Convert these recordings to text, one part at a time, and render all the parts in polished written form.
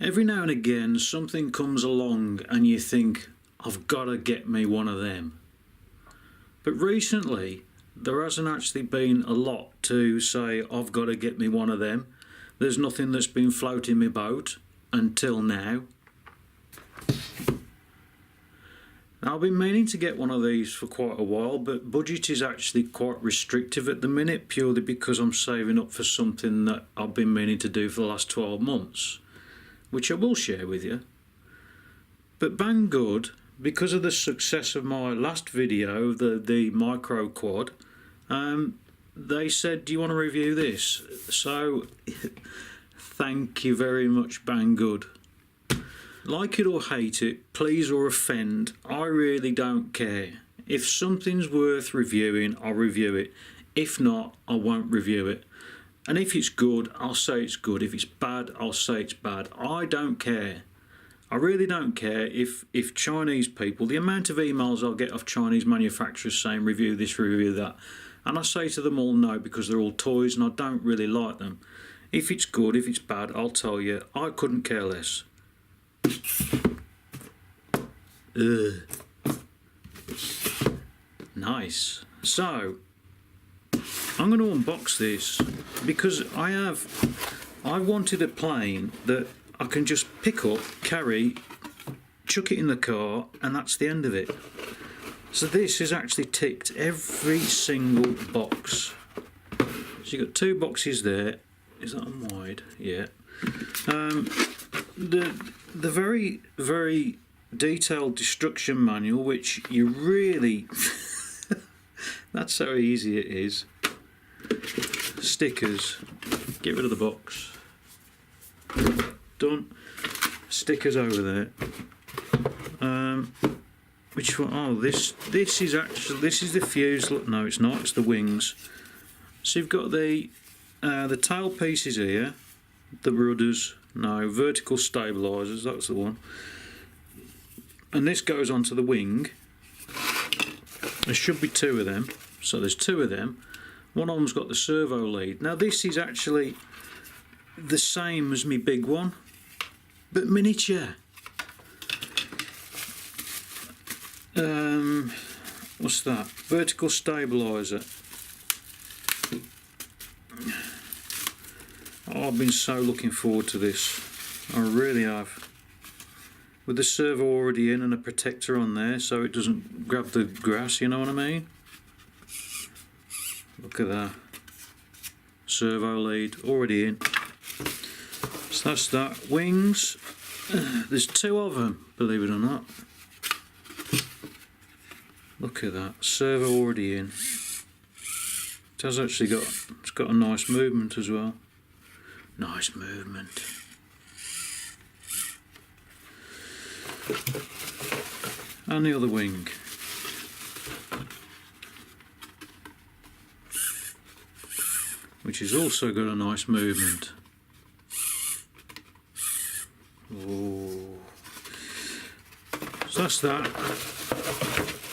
Every now and again something comes along and you think, I've got to get me one of them. But recently there hasn't actually been a lot to say I've got to get me one of them. There's nothing that's been floating my boat until now. Now, I've been meaning to get one of these for quite a while, but budget is actually quite restrictive at the minute, purely because I'm saving up for something that I've been meaning to do for the last 12 months, which I will share with you. But Banggood, because of the success of my last video, the micro quad, they said, do you want to review this? So thank you very much, Banggood. Like it or hate it, please or offend, I really don't care. If something's worth reviewing, I'll review it. If not, I won't review it. And if it's good, I'll say it's good. If it's bad, I'll say it's bad. I don't care. I really don't care if Chinese people, the amount of emails I'll get off Chinese manufacturers saying review this, review that, and I say to them all no, because they're all toys and I don't really like them. If it's good, if it's bad, I'll tell you. I couldn't care less. Nice. So I'm going to unbox this because I wanted a plane that I can just pick up, carry, chuck it in the car, and that's the end of it. So this has actually ticked every single box. So you've got 2 boxes there. Is that on wide? Yeah. The very, very detailed destruction manual, which you really that's how easy it is. Stickers, get rid of the box, done. Stickers over there. Which one? Oh, this is actually, this is the fuselage. No, it's not, it's the wings. So you've got the tail pieces here, the rudders, no, vertical stabilisers, that's the one. And this goes onto the wing. There should be 2 of them, so there's 2 of them. One of them's got the servo lead. Now this is actually the same as my big one, but miniature. What's that? Vertical stabiliser. Oh, I've been so looking forward to this. I really have. With the servo already in and a protector on there so it doesn't grab the grass, you know what I mean? Look at that. Servo lead already in. So that's that. Wings. There's 2 of them, believe it or not. Look at that. Servo already in. It has actually got, it's got a nice movement as well. Nice movement. And the other wing. Which has also got a nice movement. Oh. So that's that.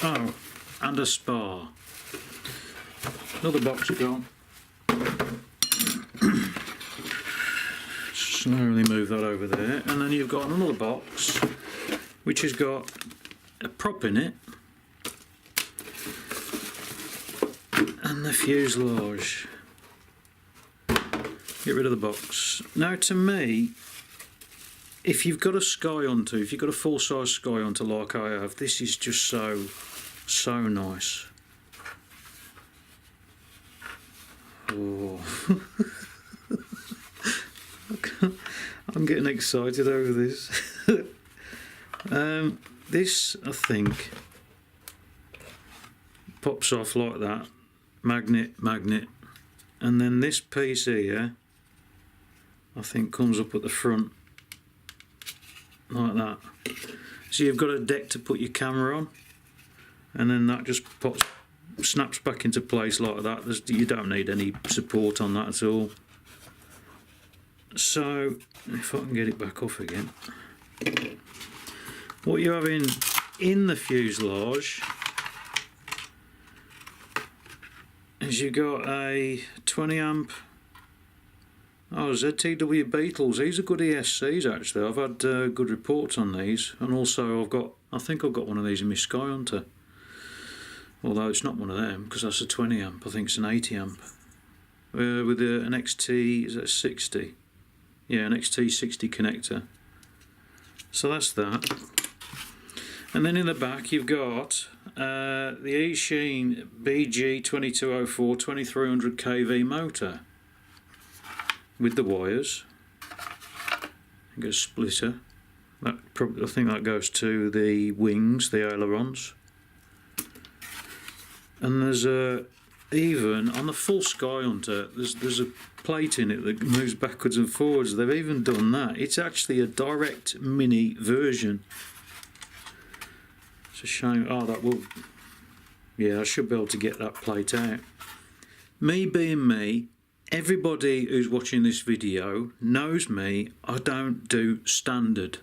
Oh, and a spar. Another box gone. Slowly move that over there, and then you've got another box which has got a prop in it and the fuselage. Get rid of the box. Now, to me, if you've got a SkyHunter, if you've got a full-size SkyHunter like I have, this is just so nice. Oh. I'm getting excited over this. This, I think, pops off like that. Magnet, and then this piece here, I think, comes up at the front like that. So you've got a deck to put your camera on, and then that just snaps back into place like that. You don't need any support on that at all. So if I can get it back off again, what you have in the fuselage is you got a 20 amp Oh, ZTW Beetles, these are good ESCs actually. I've had good reports on these, and also I think I've got one of these in my SkyHunter. Although it's not one of them, because that's a 20 amp, I think it's an 80 amp. With an XT, is that a 60? Yeah, an XT60 connector. So that's that. And then in the back you've got the Eachine BG2204 2300 kV motor with the wires. You get a splitter. I think that goes to the wings, the ailerons. And there's even on the full SkyHunter, there's a plate in it that moves backwards and forwards. They've even done that. It's actually a direct mini version. It's a shame. Oh, that will. Yeah, I should be able to get that plate out. Me being me, everybody who's watching this video knows me. I don't do standard.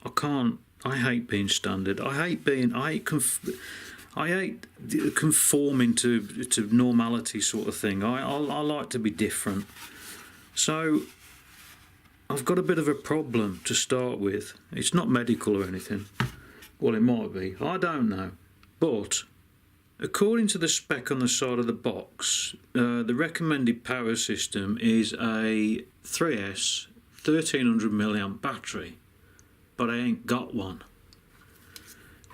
I can't. I hate being standard. I hate conforming to normality sort of thing. I like to be different. So I've got a bit of a problem to start with. It's not medical or anything. Well, it might be. I don't know. But according to the spec on the side of the box, the recommended power system is a 3S 1300 milliamp battery. But I ain't got one.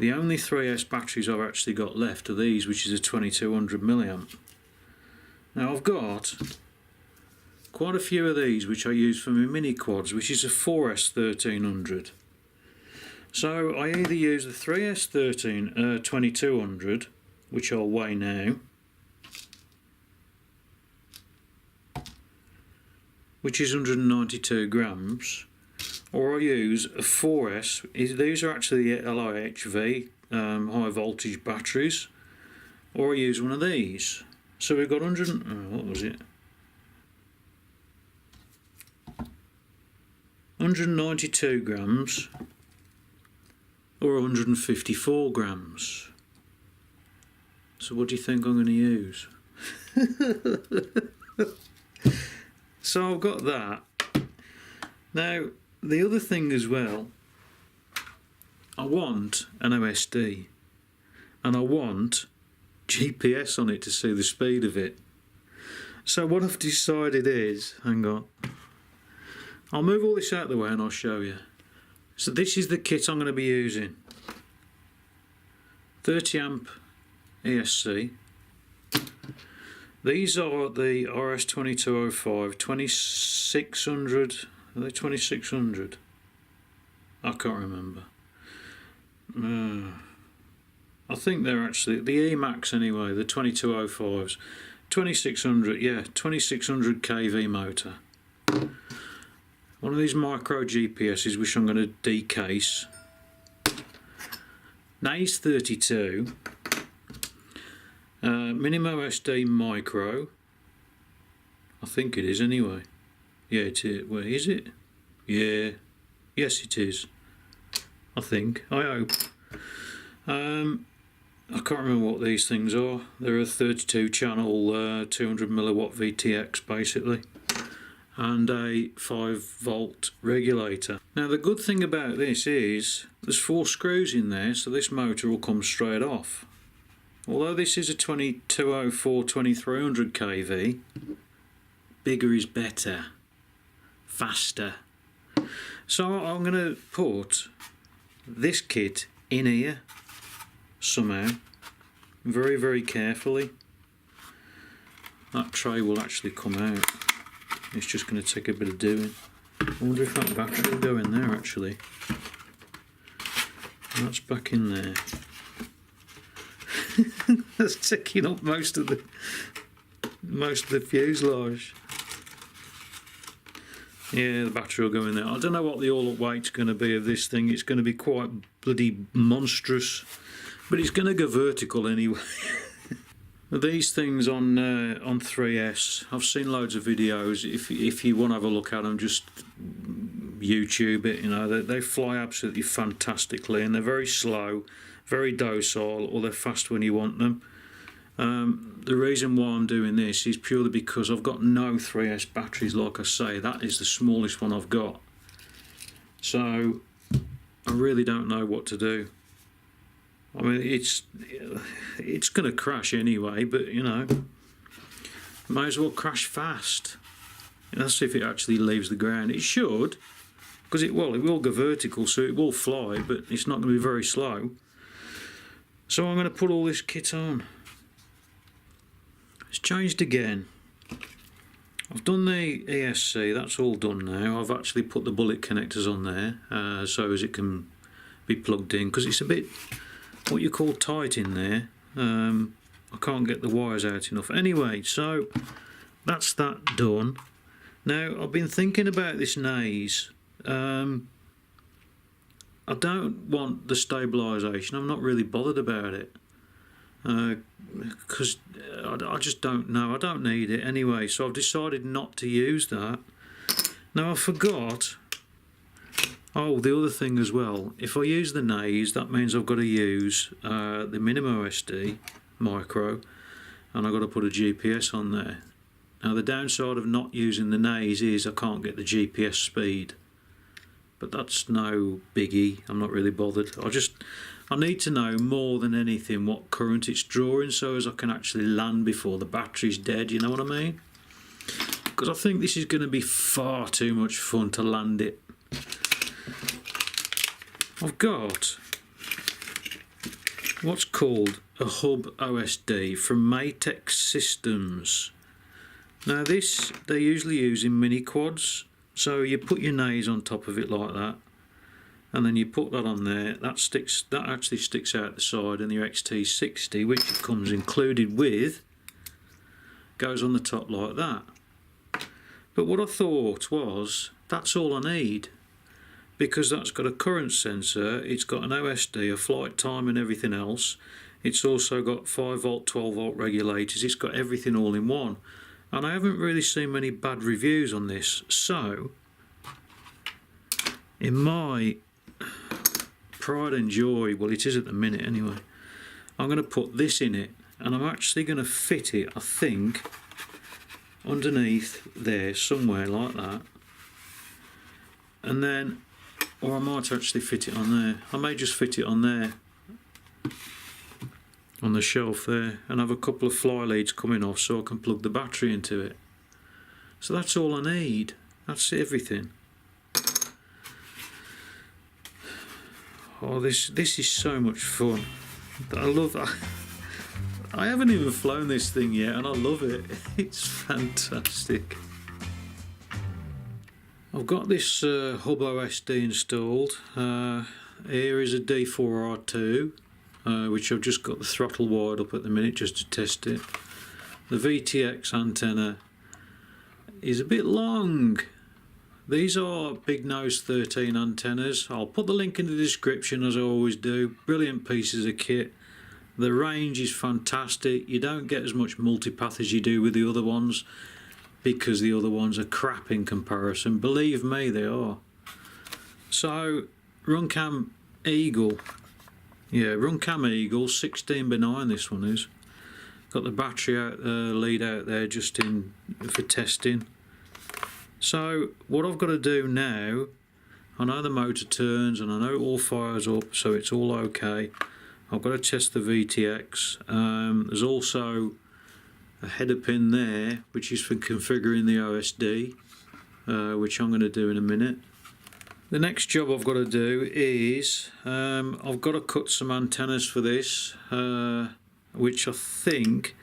The only 3S batteries I've actually got left are these, which is a 2200 milliamp. Now I've got quite a few of these which I use for my mini quads, which is a 4S 1300. So I either use the 3S 2200, which I'll weigh now, which is 192 grams. Or I use a 4S. These are actually LIHV high voltage batteries. Or I use one of these. So we've got 100. What was it? 192 grams. Or 154 grams. So what do you think I'm going to use? So I've got that. Now, the other thing as well, I want an OSD and I want GPS on it to see the speed of it. So what I've decided is, hang on, I'll move all this out of the way and I'll show you. So this is the kit I'm going to be using. 30 amp ESC. These are the RS2205 2600. Are they 2600? I can't remember. I think they're actually the Emax anyway. The 2205s, 2600. Yeah, 2600 kV motor. One of these micro GPSs, which I'm going to decase. NAS 32. Minimo SD Micro. I think it is anyway. Yeah, it is. Where is it? Yeah. Yes, it is. I think. I hope. I can't remember what these things are. They're a 32 channel 200 milliwatt VTX basically. And a 5 volt regulator. Now the good thing about this is there's 4 screws in there, so this motor will come straight off. Although this is a 2204 2300 kV, bigger is better. Faster. So I'm going to put this kit in here somehow, very, very carefully. That tray will actually come out. It's just going to take a bit of doing. I wonder if that battery will go in there actually. That's back in there. That's taking up most of the fuselage. Yeah, the battery will go in there. I don't know what the all-up weight's going to be of this thing. It's going to be quite bloody monstrous, but it's going to go vertical anyway. These things on 3S, I've seen loads of videos. If you want to have a look at them, just YouTube it. You know, they fly absolutely fantastically, and they're very slow, very docile, or they're fast when you want them. The reason why I'm doing this is purely because I've got no 3S batteries. Like I say, that is the smallest one I've got, so I really don't know what to do. I mean, it's going to crash anyway, but you know, may as well crash fast. Let's see if it actually leaves the ground. It should, because it will go vertical, so it will fly, but it's not going to be very slow. So I'm going to put all this kit on. It's changed again. I've done the ESC, that's all done now. I've actually put the bullet connectors on there so as it can be plugged in, because it's a bit what you call tight in there. I can't get the wires out enough. Anyway, so that's that done. Now I've been thinking about this naze. I don't want the stabilisation. I'm not really bothered about it. Because I just don't know. I don't need it anyway, so I've decided not to use that. Now I forgot. Oh, the other thing as well. If I use the naze, that means I've got to use the Minimo SD Micro, and I've got to put a GPS on there. Now the downside of not using the naze is I can't get the GPS speed, but that's no biggie. I'm not really bothered. I need to know more than anything what current it's drawing, so as I can actually land before the battery's dead, you know what I mean? Because I think this is going to be far too much fun to land it. I've got what's called a Hub OSD from Matex Systems. Now this they usually use in mini quads, so you put your naze on top of it like that, and then you put that on there. That actually sticks out the side, and your XT60, which it comes included with, goes on the top like that. But what I thought was, that's all I need, because that's got a current sensor, it's got an OSD, a flight time and everything else. It's also got 5 volt, 12 volt regulators. It's got everything all in one. And I haven't really seen many bad reviews on this, so in my pride and joy, well it is at the minute anyway, I'm going to put this in it, and I'm actually going to fit it, I think, underneath there somewhere like that, and then, or I might actually fit it on there. I may just fit it on there, on the shelf there, and have a couple of fly leads coming off so I can plug the battery into it. So that's all I need. That's everything. Oh, this is so much fun. I love that. I haven't even flown this thing yet, and I love it. It's fantastic. I've got this Hub OSD installed. Here is a D4R2, which I've just got the throttle wired up at the minute just to test it. The VTX antenna is a bit long. These are Big Nose 13 antennas. I'll put the link in the description as I always do. Brilliant pieces of kit. The range is fantastic. You don't get as much multipath as you do with the other ones, because the other ones are crap in comparison. Believe me, they are. So, Runcam Eagle. Yeah, Runcam Eagle, 16x9 this one is. Got the battery lead out there just for testing. So what I've got to do now, I know the motor turns and I know it all fires up, so it's all okay. I've got to test the VTX. There's also a header pin there, which is for configuring the OSD, which I'm going to do in a minute. The next job I've got to do is I've got to cut some antennas for this, which I think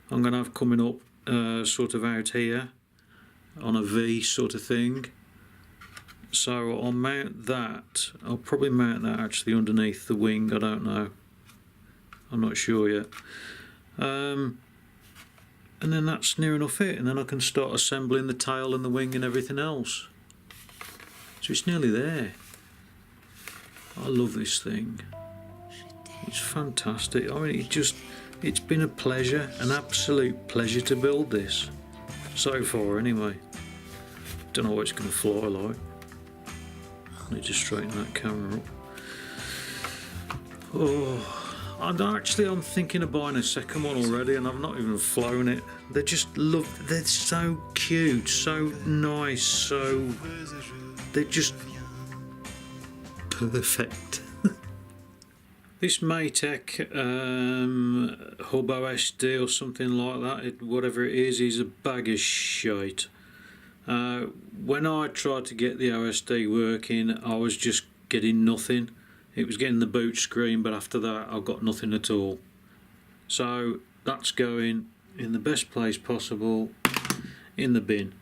I'm going to have coming up sort of out here on a V sort of thing. So I'll mount that. I'll probably mount that actually underneath the wing. I don't know. I'm not sure yet. And then that's near enough it, and then I can start assembling the tail and the wing and everything else. So it's nearly there. I love this thing. It's fantastic. I mean, it's been a pleasure, an absolute pleasure to build this. So far anyway. Don't know what it's going to fly like. I need to straighten that camera up. Oh, I'm thinking of buying a second one already, and I've not even flown it. They're so cute, so nice, they're just perfect. This Maytech Hub OSD or something like that, whatever it is a bag of shite. When I tried to get the OSD working, I was just getting nothing. It was getting the boot screen, but after that I got nothing at all. So that's going in the best place possible, in the bin.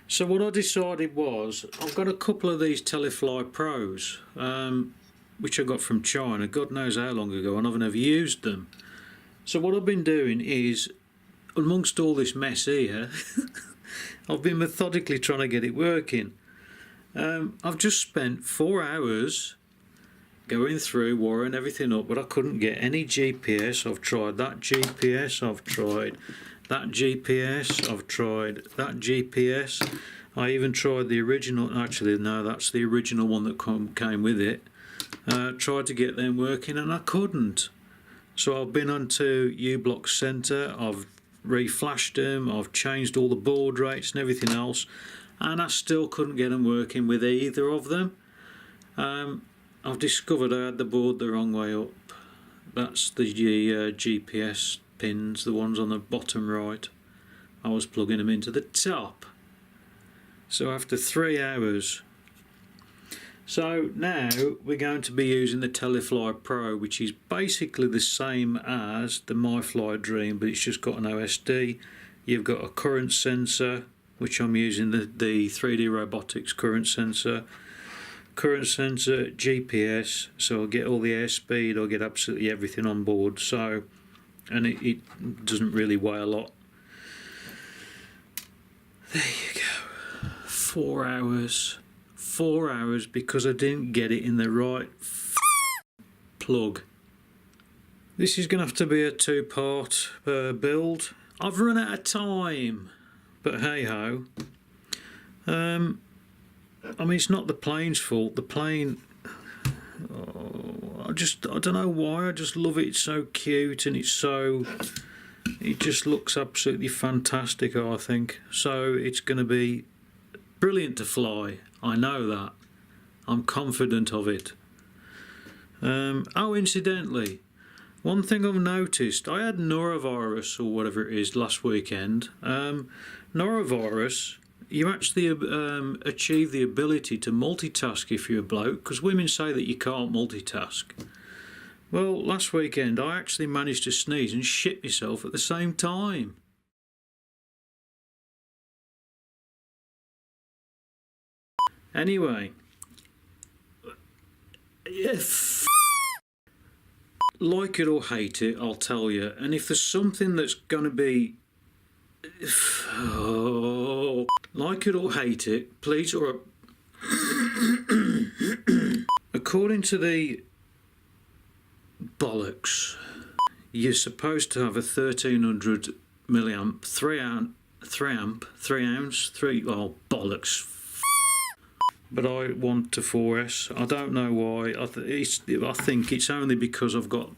So what I decided was, I've got a couple of these Telefly Pros, which I got from China, God knows how long ago, and I've never used them. So what I've been doing is, amongst all this mess here, I've been methodically trying to get it working. I've just spent 4 hours going through, wiring everything up, but I couldn't get any GPS. I've tried that GPS, I've tried that GPS, I've tried that GPS. I even tried the original, actually no, that's the original one that came with it. Tried to get them working and I couldn't. So I've been onto uBlock Center, I've reflashed them, I've changed all the baud rates and everything else, and I still couldn't get them working with either of them. I've discovered I had the board the wrong way up. That's the GPS pins, the ones on the bottom right. I was plugging them into the top. So after 3 hours. So now we're going to be using the Telefly Pro, which is basically the same as the MyFly Dream, but it's just got an OSD. You've got a current sensor, which I'm using the 3D Robotics current sensor. Current sensor, GPS, so I'll get all the airspeed, I'll get absolutely everything on board. So, and it doesn't really weigh a lot. There you go. 4 hours. 4 hours because I didn't get it in the right plug. This is going to have to be a 2-part build. I've run out of time, but hey ho. I mean, it's not the plane's fault. The plane, I don't know why, I just love it. It's so cute and it just looks absolutely fantastic, I think. So it's going to be brilliant to fly. I know that. I'm confident of it. Oh, incidentally, one thing I've noticed, I had norovirus or whatever it is last weekend. Norovirus, you actually achieve the ability to multitask if you're a bloke, because women say that you can't multitask. Well, last weekend I actually managed to sneeze and shit myself at the same time. Anyway, if like it or hate it, I'll tell you. And if there's something that's going to be like it or hate it, please, or according to the bollocks, you're supposed to have a 1300 milliamp, 3 ounce, bollocks. But I want to 4S. I don't know why. I think it's only because I've got.